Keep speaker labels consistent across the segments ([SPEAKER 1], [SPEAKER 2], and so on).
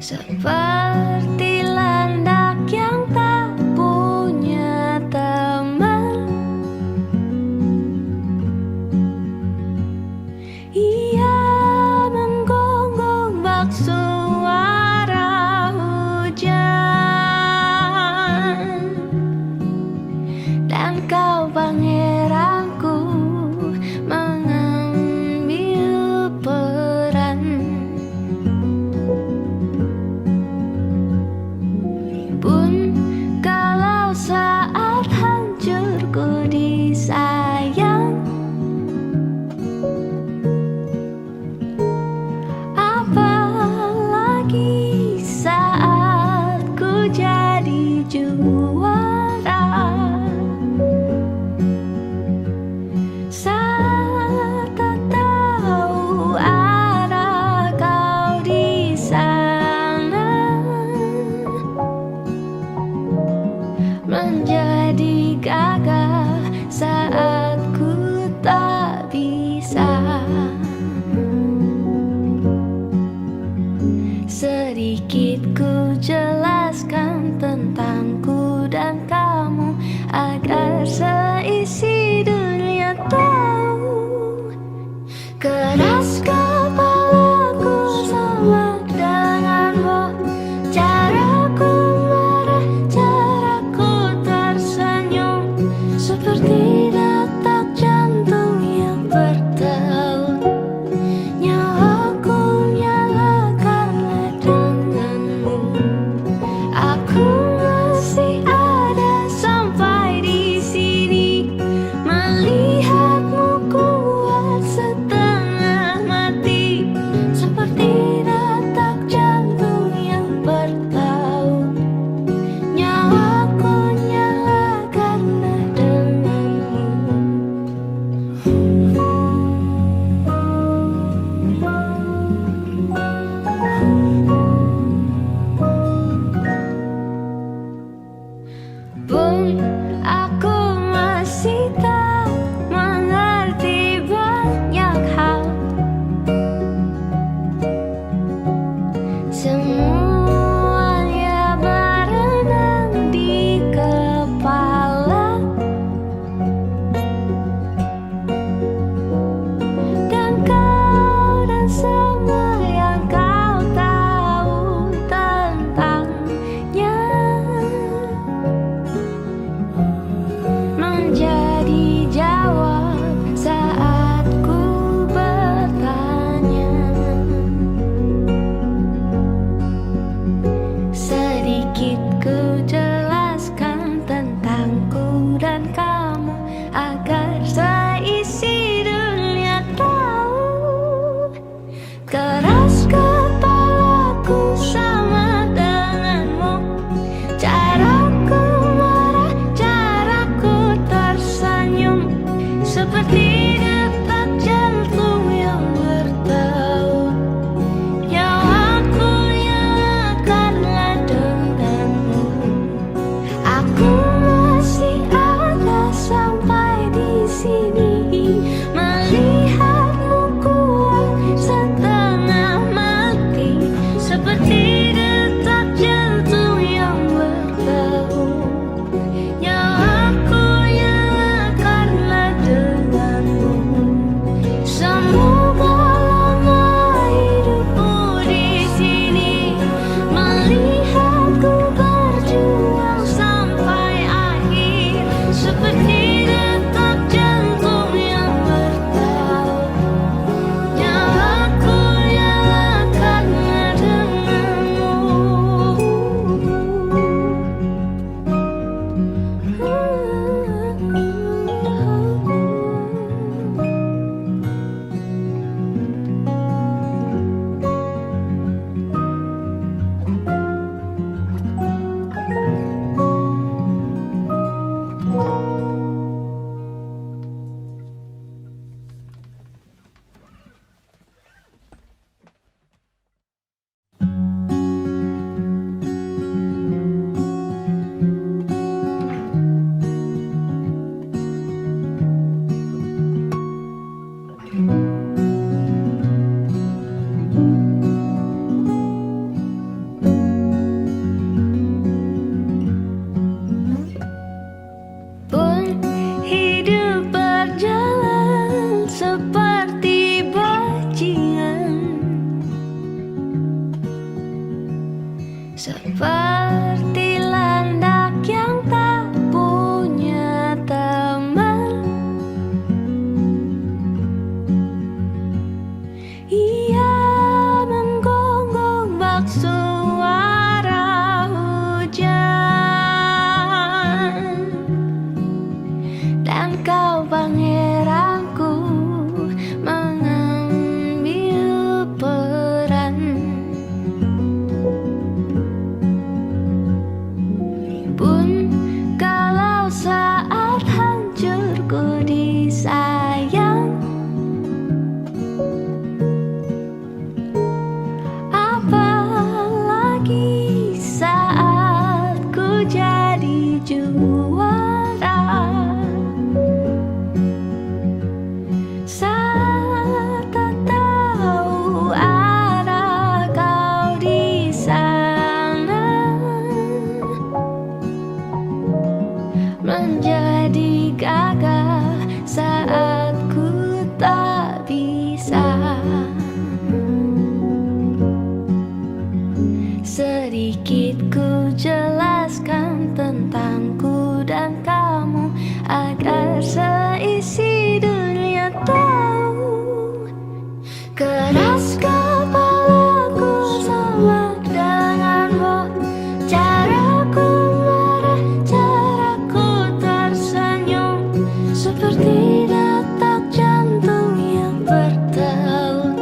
[SPEAKER 1] seperti landak yang tak punya teman. Ia menggonggong bak suara hujan, dan kau pangeranku mengambil peran. Pun kalau saat hancurku disayang, apalagi saat ku jadi juara. Saat tak tahu arah kau di sana, menjadi gagah saat ku tak bisa. Sedikit ku jelaskan tentangku dan kamu, agar seisi dunia tahu. Keras kepalaku sama denganmu, caraku marah, caraku tersenyum, seperti detak jantung yang bertaut. Nyawaku nyalakanlah denganmu. Aku seperti landak yang tak punya teman. Ia menggonggong bak suara hujan, dan kau pangeranku mengambil peran. Pun kalau saat hancurku disayang, apalagi saat ku jadi juara. Saat tak tahu arah kau di sana, menjadi gagah saat ku tak bisa. Sedikit ku jelaskan tentangku dan kamu, agar seisi dunia tahu. Keras kepalaku sama denganmu, caraku marah, caraku tersenyum, seperti detak jantung yang bertaut.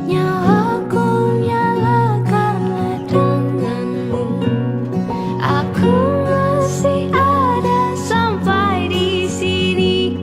[SPEAKER 1] Nyawaku nyala karena denganmu. Aku masih ada sampai di sini,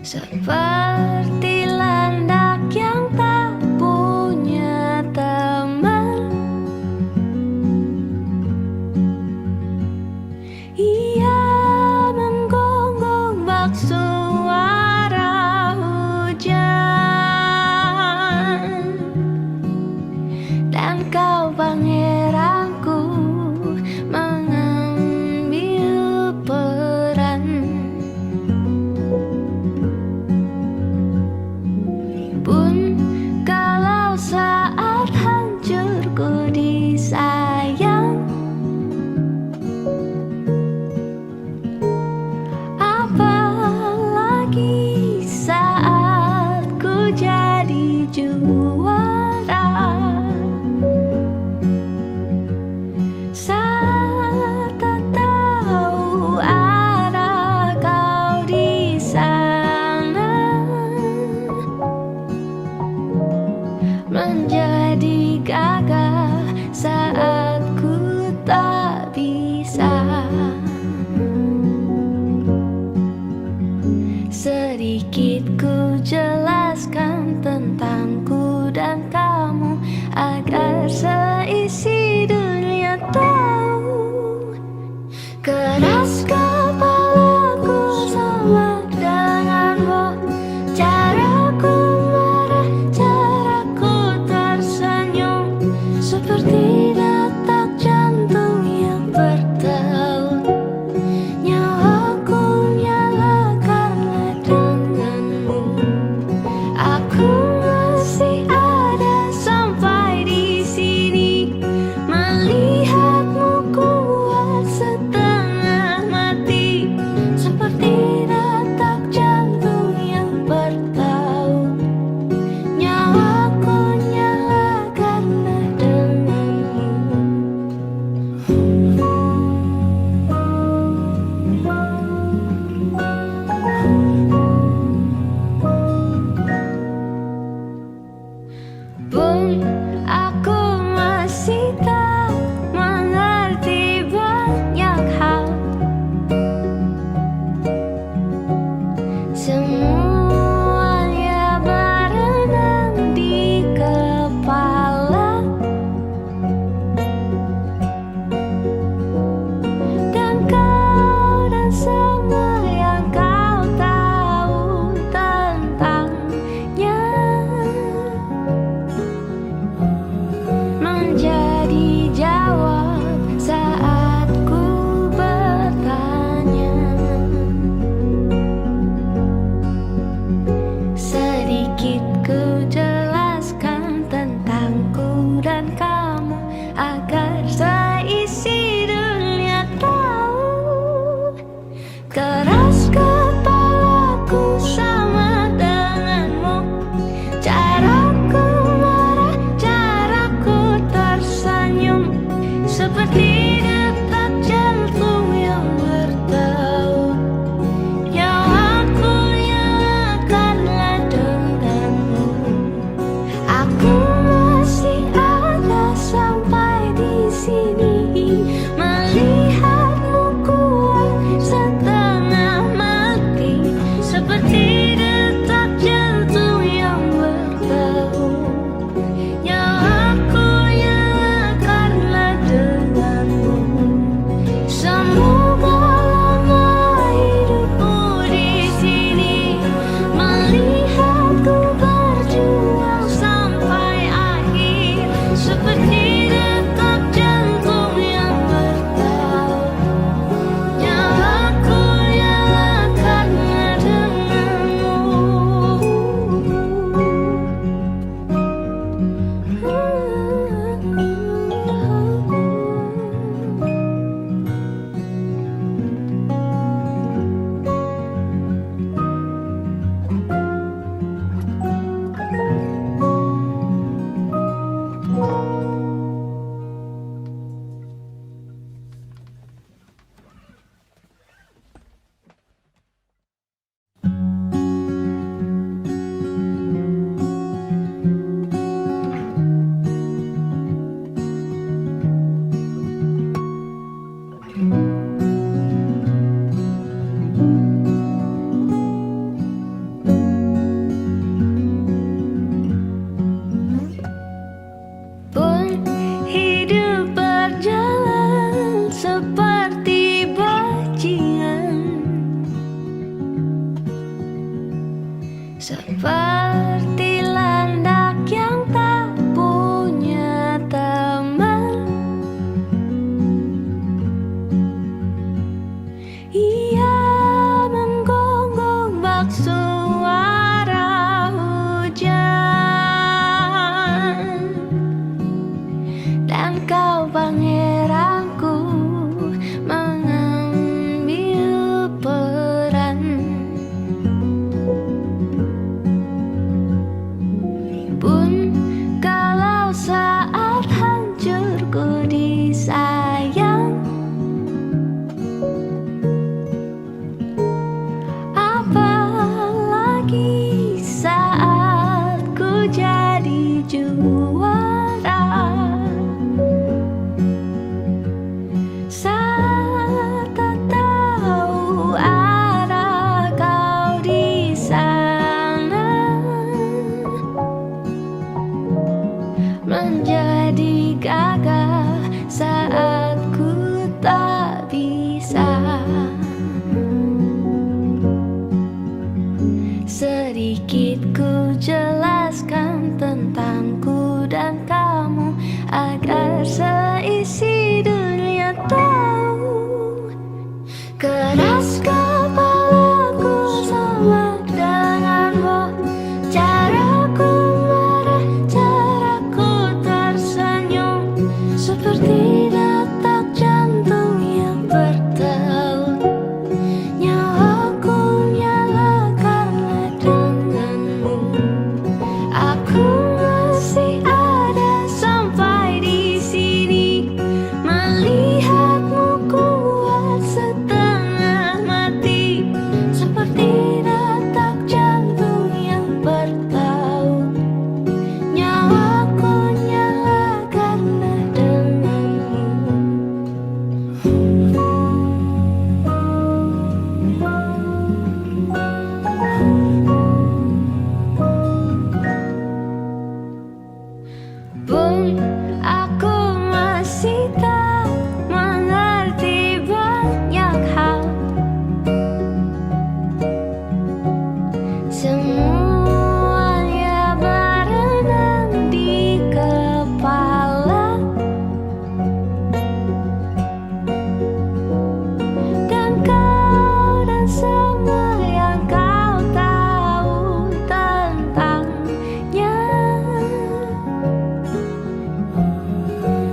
[SPEAKER 1] seperti landak yang tak punya teman. Ia menggonggong bak suara hujan, dan kau pangeranku mengambil peran. Pun kalau saat hancurku disayang, apalagi saat ku jadi juara. Saat tak tahu arah kau di sana, menjadi gagah saat ku tak bisa. Sedikit ku jelaskan tentangku dan kamu, agar seisi dunia tahu. Keras kepalaku sama denganmu, caraku marah, caraku tersenyum, seperti detak jantung yang bertaut. Nyawaku nyala karena denganmu. Aku masih ada sampai di sini, melihatmu kuat setengah mati, seperti detak jantung yang bertaut. Nyawaku nyala karena denganmu. Pun aku masih tak mengerti banyak hal. Semuanya berenang di kepala, dan kau dan semua yang kau tahu tentangnya menjadi jawab saat ku bertanya. Sedikit ku jelaskan tentangku dan kamu, agar seisi dunia tahu. Keras kepalaku sama denganmu, caraku marah, caraku tersenyum, seperti detak jantung yang bertaut. Nyawaku nyala karena denganmu. Aku masih ada sampai di sini, melihatmu kuat setengah seperti landak yang tak punya teman. Ia menggonggong bak suara hujan, dan kau pangeranku mengambil peran. Pun kalau saat hancurku disayang, apalagi saat ku jadi juara. Saat tak tahu arah kau di sana, menjadi gagah saat ku tak bisa. Sedikit ku jelaskan tentangku dan kamu, agar seisi dunia tahu. Keras kepalaku sama denganmu, caraku marah, caraku tersenyum, seperti detak jantung yang bertaut. Nyawaku nyala karena denganmu. Aku masih ada sampai di sini, melihatmu kuat setengah mati, seperti detak jantung yang bertaut. Nyawaku nyala karena denganmu. Pun aku masih tak mengerti banyak hal. Semuanya berenang di kepala, dan kau dan semua yang kau tahu tentangnya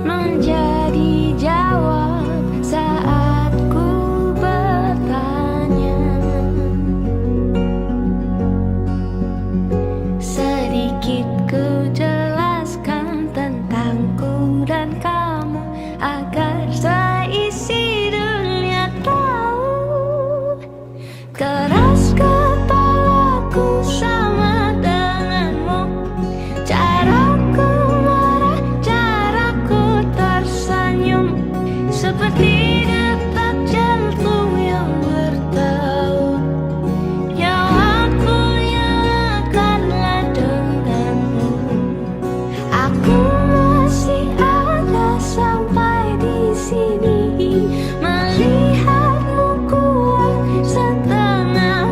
[SPEAKER 1] menjadi jawab saat ku bertanya. Sedikit ku jelaskan tentangku dan kamu, agar seisi dunia tahu. Keras kepalaku sama denganmu, caraku marah, caraku tersenyum, seperti detak jantung yang bertaut. Nyawaku nyala karena denganmu. Aku masih ada sampai di sini, melihatmu kuat setengah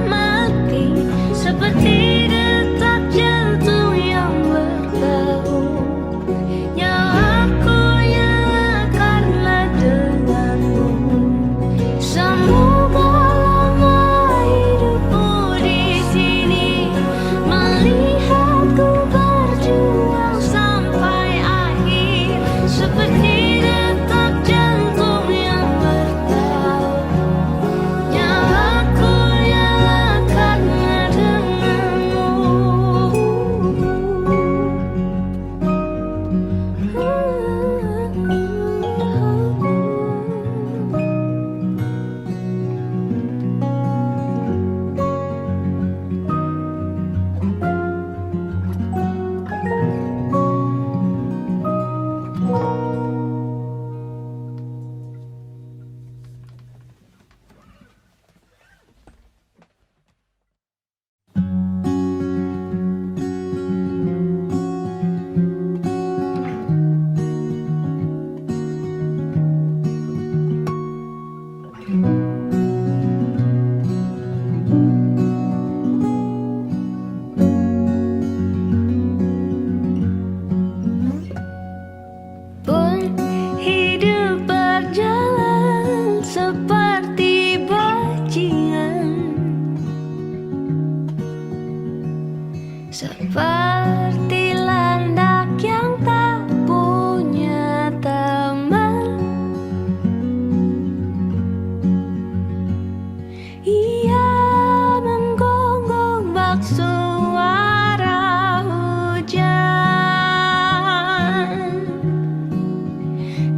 [SPEAKER 1] Ia menggonggong bak suara hujan,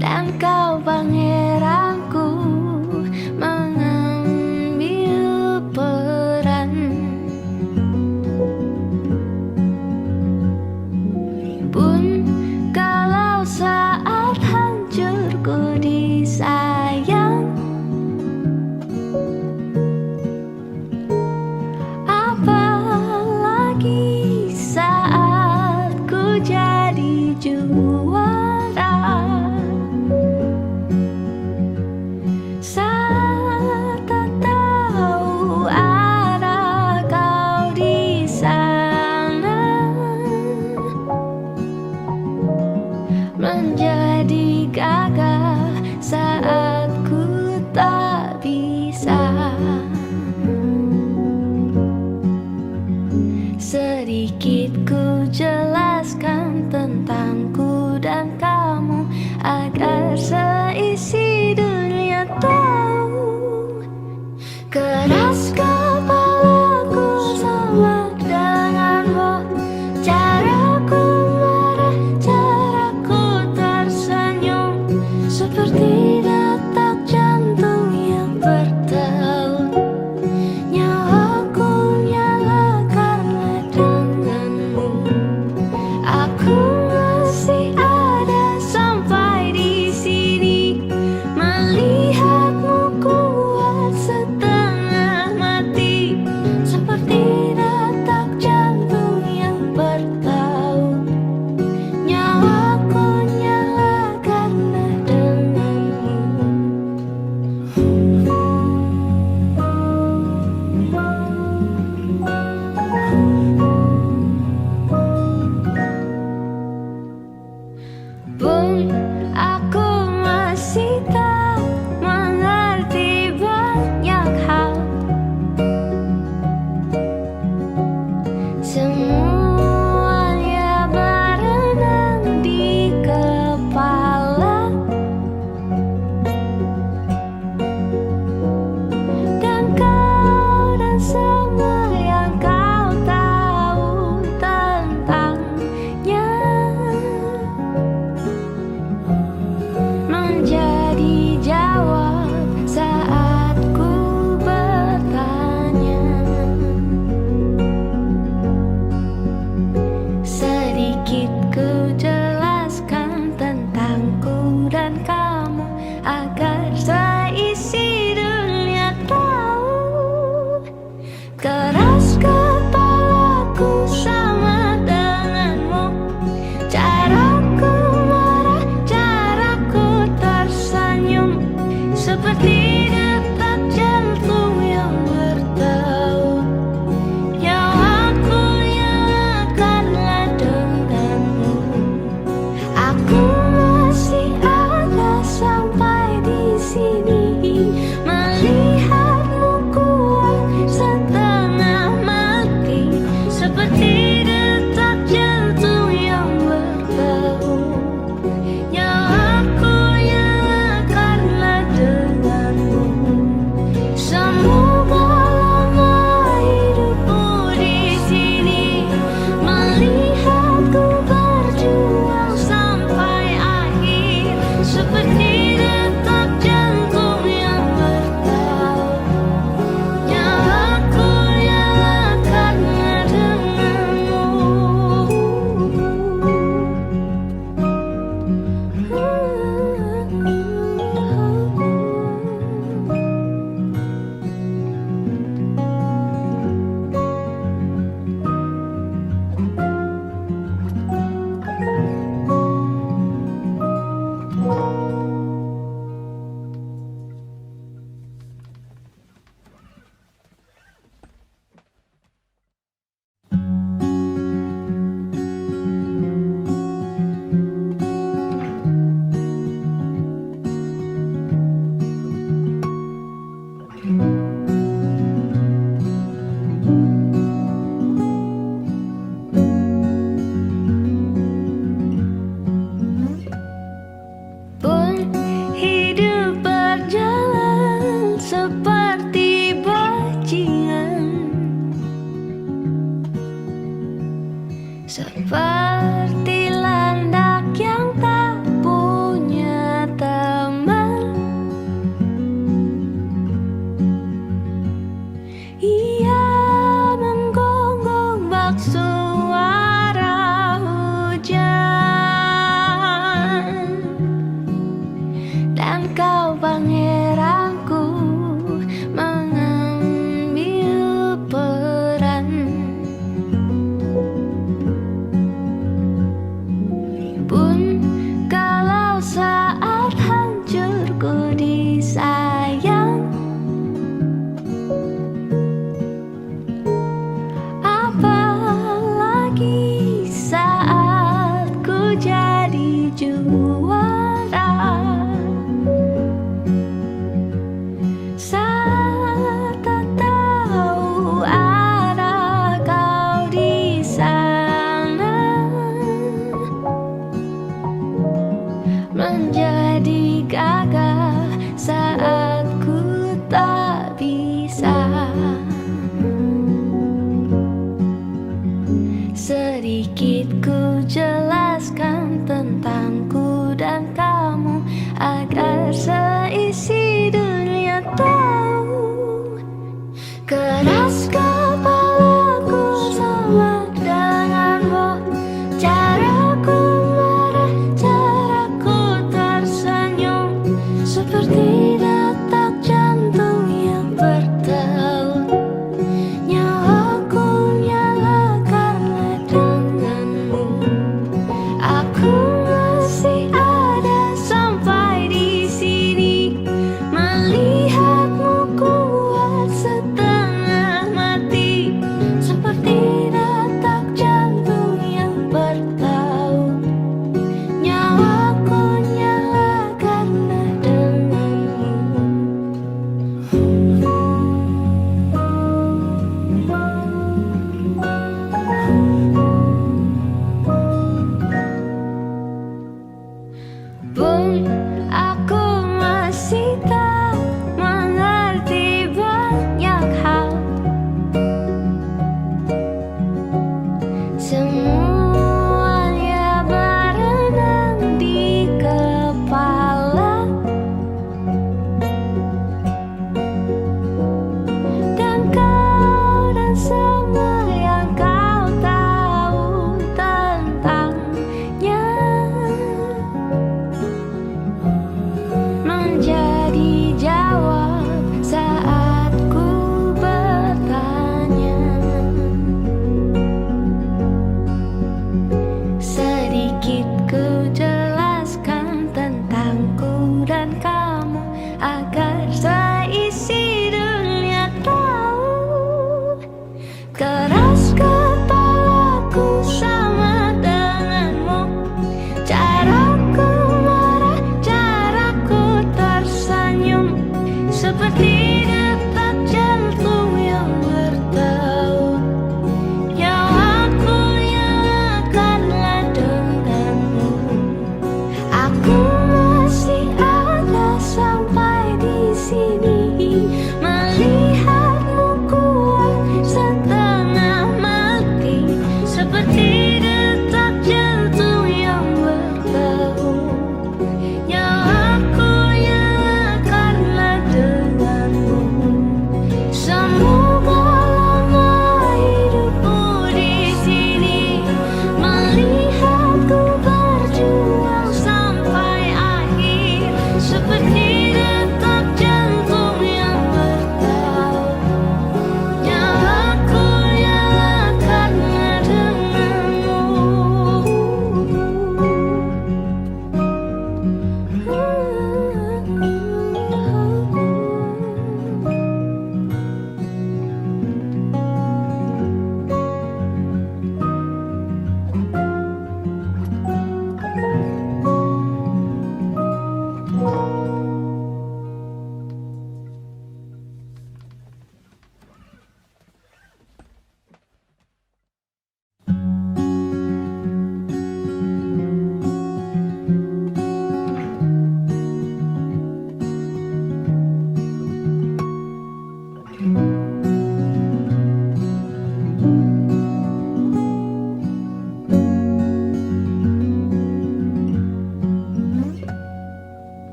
[SPEAKER 1] dan kau pangeranku mengambil peran. Pun kalau saat hancurku disayang, apalagi saat ku jadi juara. Saat tak tahu arah kau di sana, menjadi gagah saat ku tak bisa. Sedikit ku jelaskan tentangku dan kamu, agar seisi dunia tahu. Keras kepalaku sama denganmu, caraku marah, caraku tersenyum, seperti detak jantung yang bertaut. Nyawaku nyala karena denganmu. Aku masih ada sampai di sini, melihatmu kuat setengah mati, seperti detak jantung yang bertaut. Nyawaku nyala karena denganmu. Pun aku masih tak mengerti banyak hal. Semuanya berenang di kepala, dan kau dan semua yang kau tahu tentangnya menjadi jawab saat ku bertanya. Sedikit ku jelaskan tentangku dan kamu, agar seisi dunia tahu. Keras kepalaku sama denganmu, caraku marah, caraku tersenyum, seperti detak jantung yang bertaut. Nyawaku nyala karena denganmu. Aku masih ada sampai di sini, melihatmu kuat setengah Ia menggonggong bak suara hujan, dan kau pangeranku mengambil peran. Pun kalau saat hancurku disayang, apalagi saat ku jadi juara. Saat tak tahu arah kau di sana, menjadi gagah saat ku tak bisa. Sedikit ku jelaskan tentangku dan kamu, agar seisi dunia tahu. Keras kepalaku sama denganmu, caraku marah, caraku tersenyum, seperti detak jantung yang berdeut. Nyawaku nyala karena denganmu. Aku masih ada sampai di sini, melihatmu kuat setengah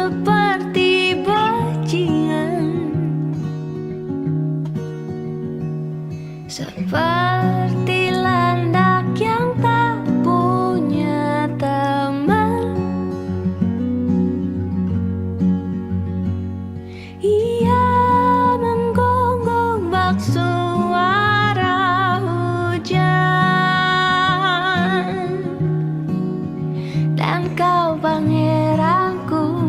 [SPEAKER 1] seperti bajingan, seperti landak yang tak punya teman. Ia menggonggong bak suara hujan, dan kau pangeranku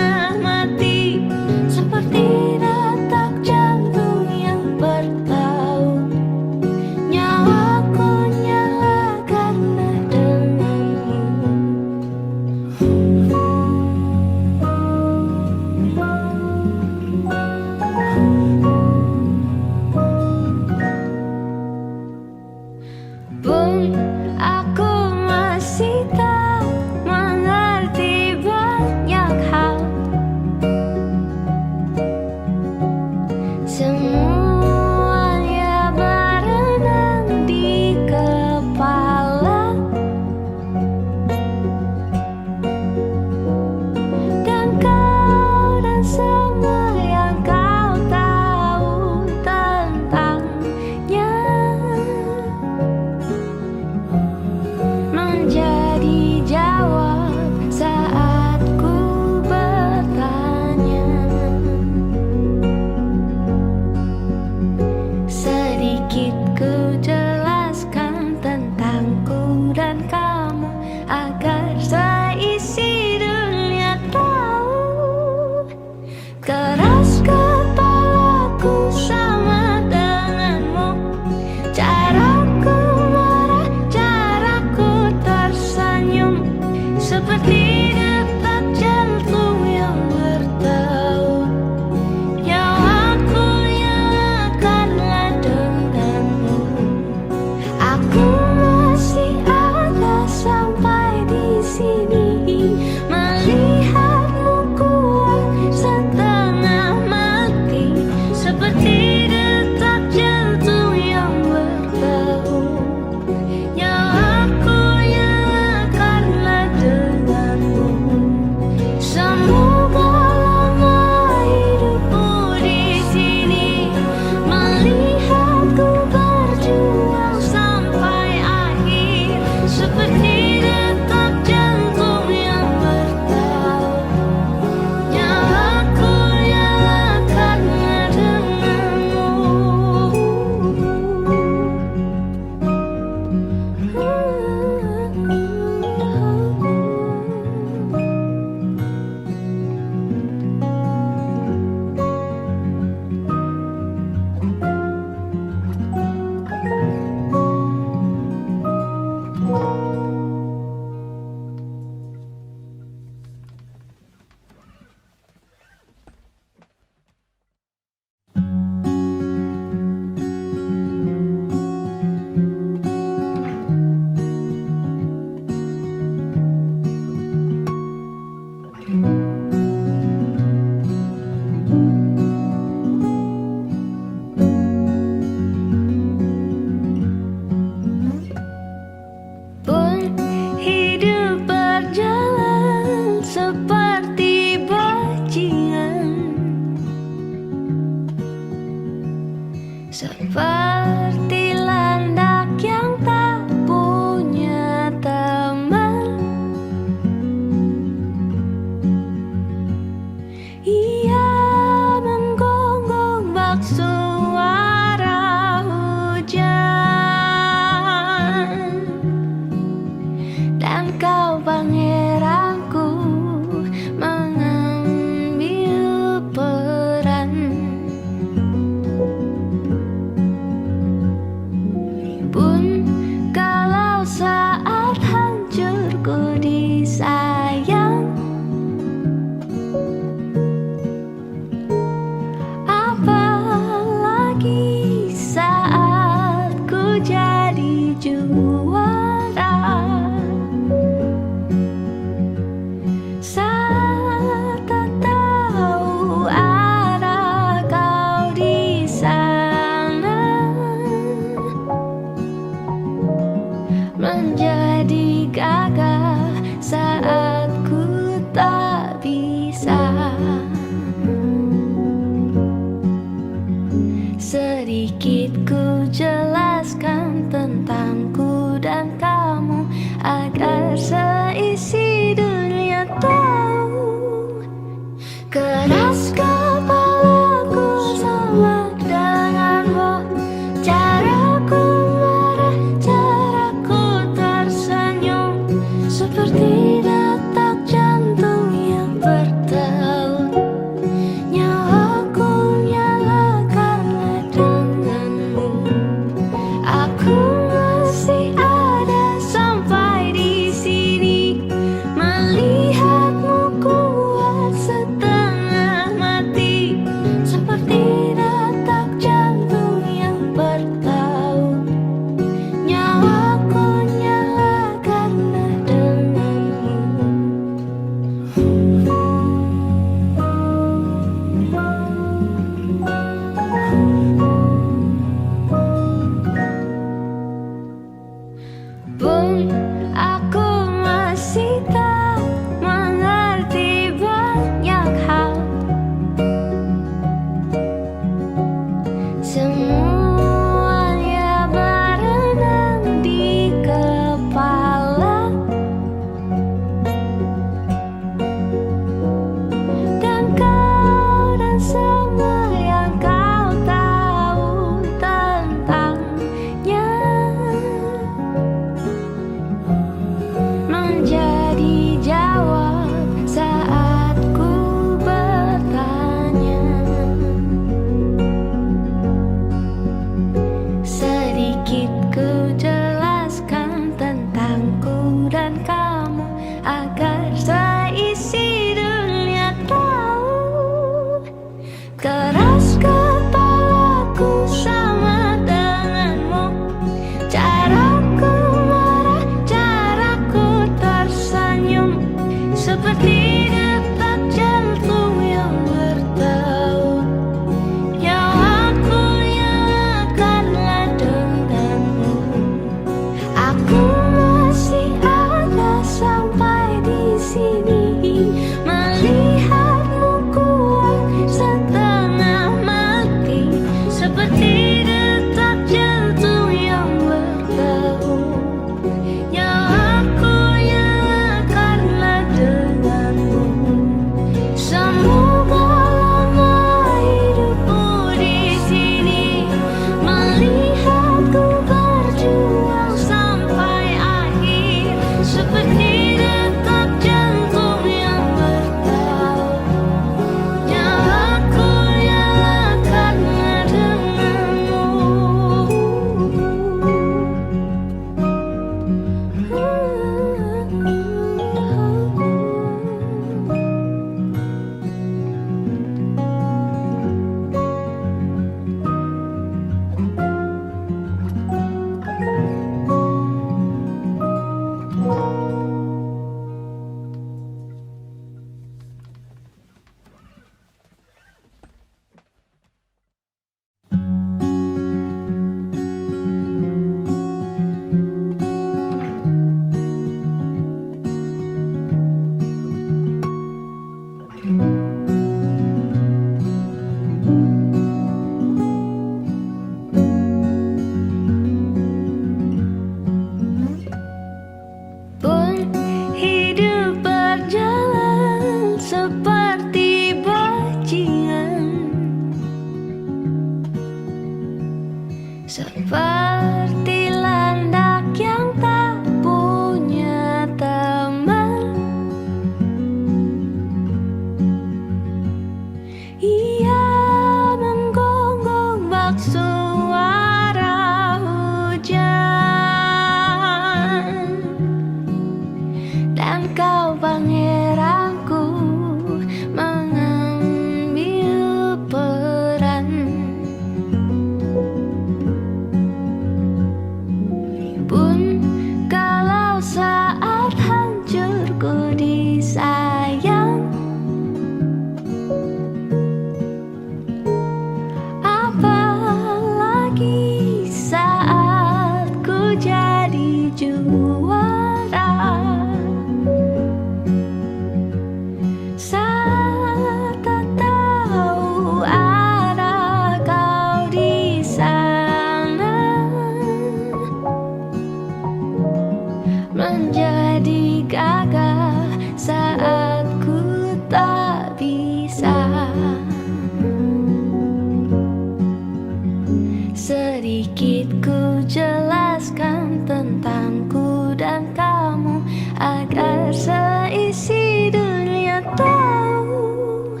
[SPEAKER 1] dunia tahu.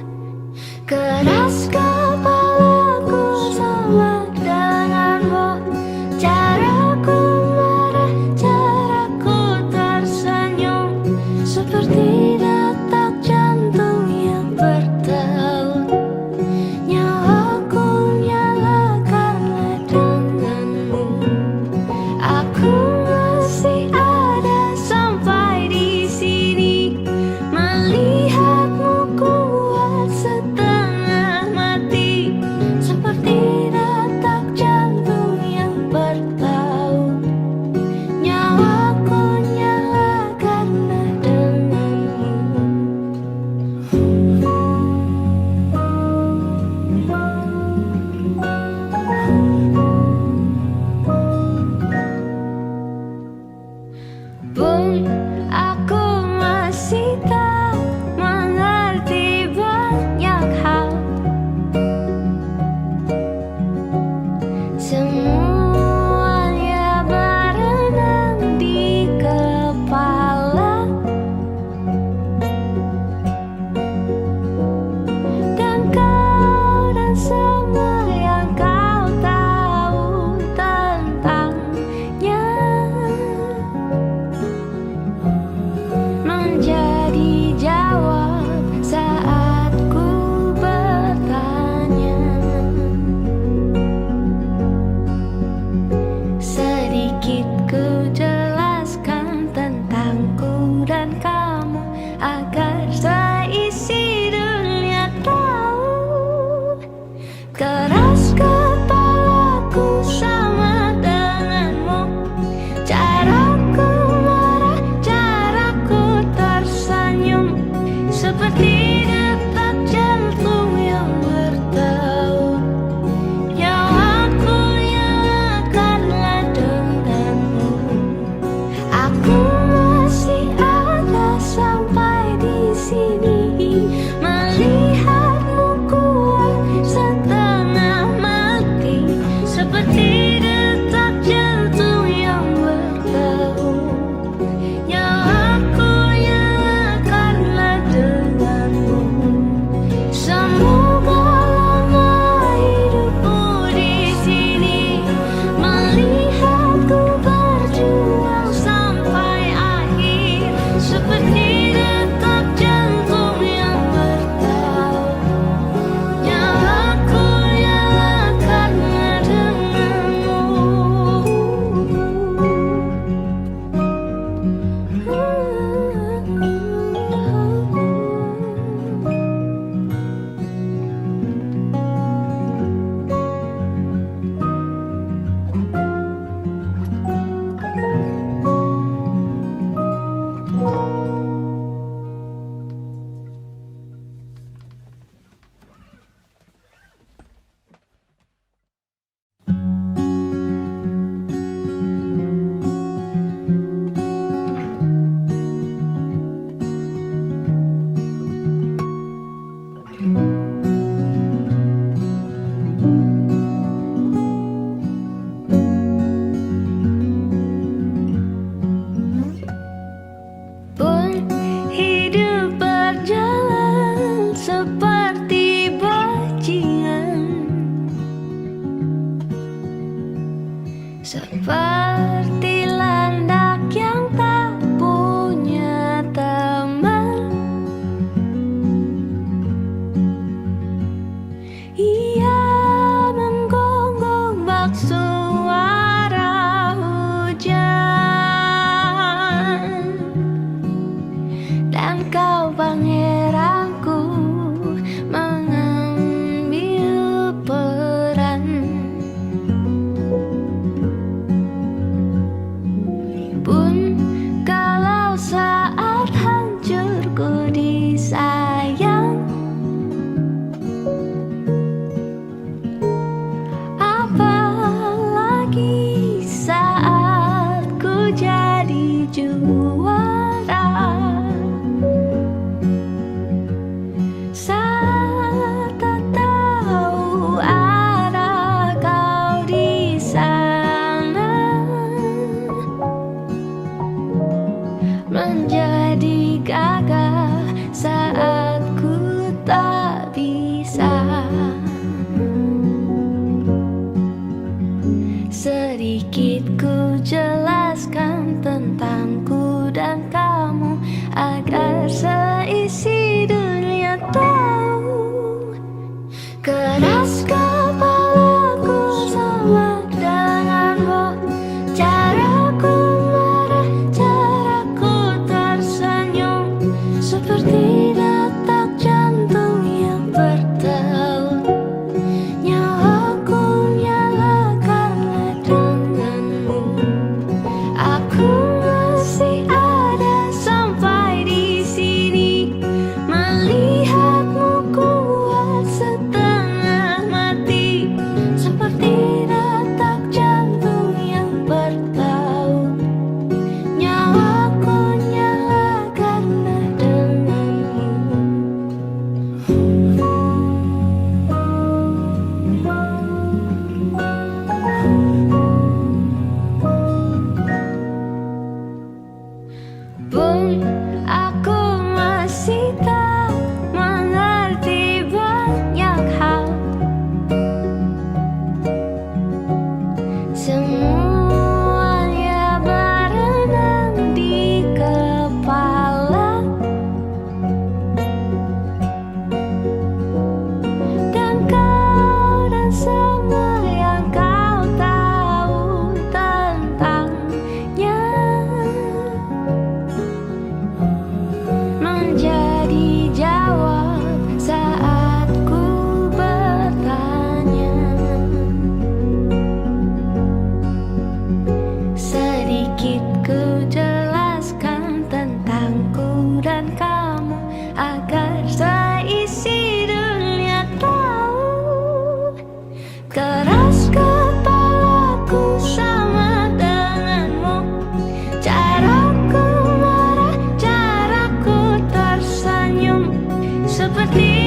[SPEAKER 1] Keras kepalaku sama denganmu, caraku marah, caraku tersenyum, seperti detak jantung yang bertaut. Nyawaku nyala karena denganmu. Aku masih ada sampai di sini, melihatmu kuat setengah mati, seperti detak jantung yang bertaut. Nyawaku nyala karena denganmu. Pun aku masih tak mengerti banyak hal. Semuanya berenang di kepala, dan kau dan semua yang kau tahu tentangnya menjadi jawab saat ku bertanya. Sedikit ku jelaskan tentangku dan kamu, agar seisi dunia tahu. Keras kepalaku sama denganmu, caraku marah, caraku tersenyum, seperti detak jantung yang bertaut. Nyawaku nyala karena denganmu. Aku masih ada sampai di sini, melihatmu kuat setengah mati, seperti detak jantung yang bertaut. Nyawaku nyala karena denganmu. seperti